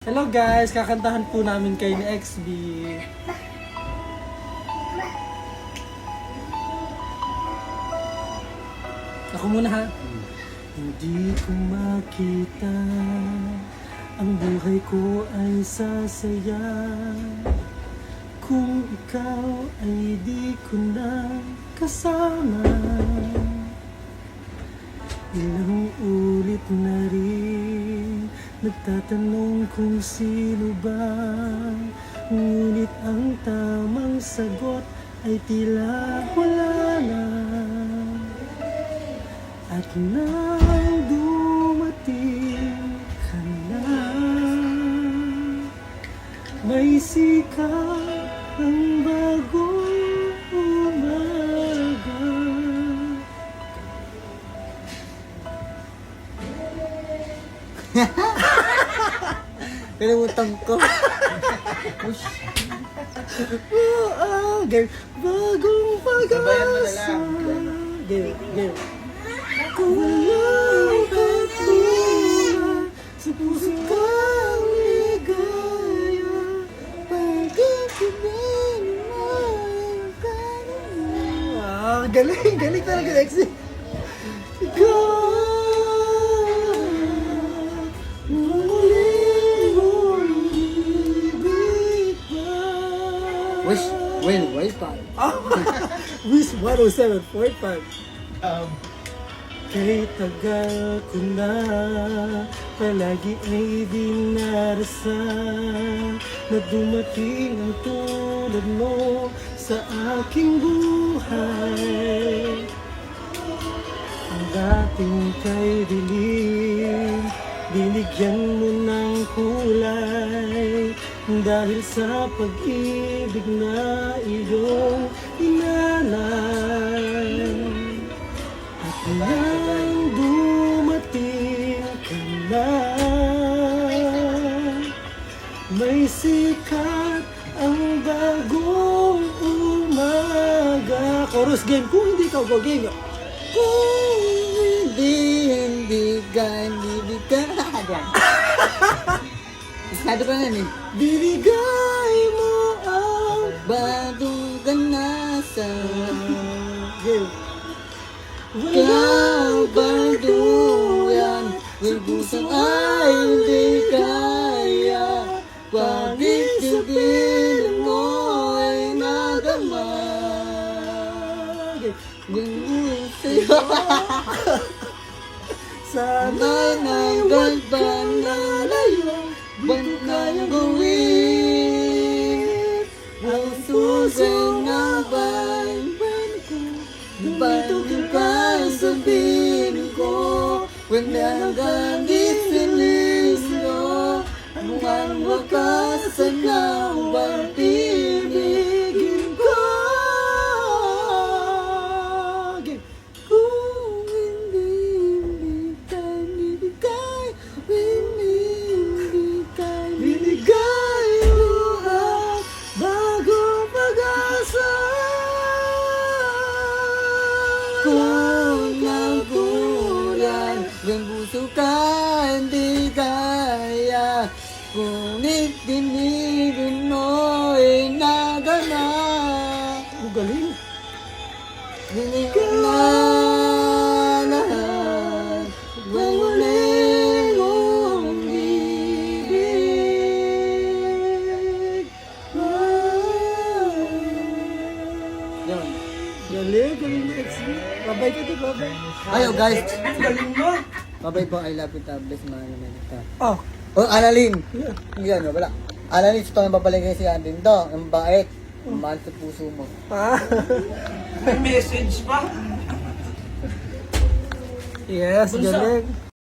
Hello guys, kakantahan po namin kayo ni XB. Ako muna ha. Hindi ko makita, ang buhay ko ay sasaya kung ikaw ay di ko na kasama. Ilang ulit na rin nagtatanong kung sino ba, ngunit ang tamang sagot ay tila wala na. At nang dumating ka na, may sikat ang bagong umaga. Pinamutang ko. Bagong pag-asa. Game. Kung walang katulad sa puso kang ligaya, pagkakabin mo ang kanina. Galing talaga, Lexi. Ikaw, Wish, Wi-Fi. Wish 107.5. Kay tagal ko na palagi ay dinarasan na dumating ang tulad mo sa aking buhay. Ang dating kay dilim, binigyan mo ng kulay dahil sa pag-ibig na iyong inalay. At nang dumating ka na, may sikat ang bagong umaga. Chorus game, kung hindi ka game. Kung hindi ka. Masyado pa yan eh. Binigay mo ang Bagong ganasa. game. Kabanduyan, wilbusang ay hindi kaya. Pag-ibigin mo ay nagama. Sana Sana'y nagdagban na layo, ba't kayang gawin? Ang susi na ba'y ba't kang sabihin ko? Wala hanggang isinis mo, ang wakas na bang pibigin ko? Kung hindi ka binigay binigay mo ang bagong pag-asa. kung nagulan, yung puso ka hindi kaya. Ngunit dinibin mo ay nagana. Ang galing. Binigyan na lahat, walang mong ibig. Yun. Galing ni XB. Babay ka di, babay. Ayo guys, Galing mo. babay po, I love you, tabless, mahal naman ito. Oh, Oh, Annalyn! Yan, wala. Annalyn, ito ang papalagay si Andin to. Ang bait. Ang mahal sa puso mo. May message pa. Yes, galing.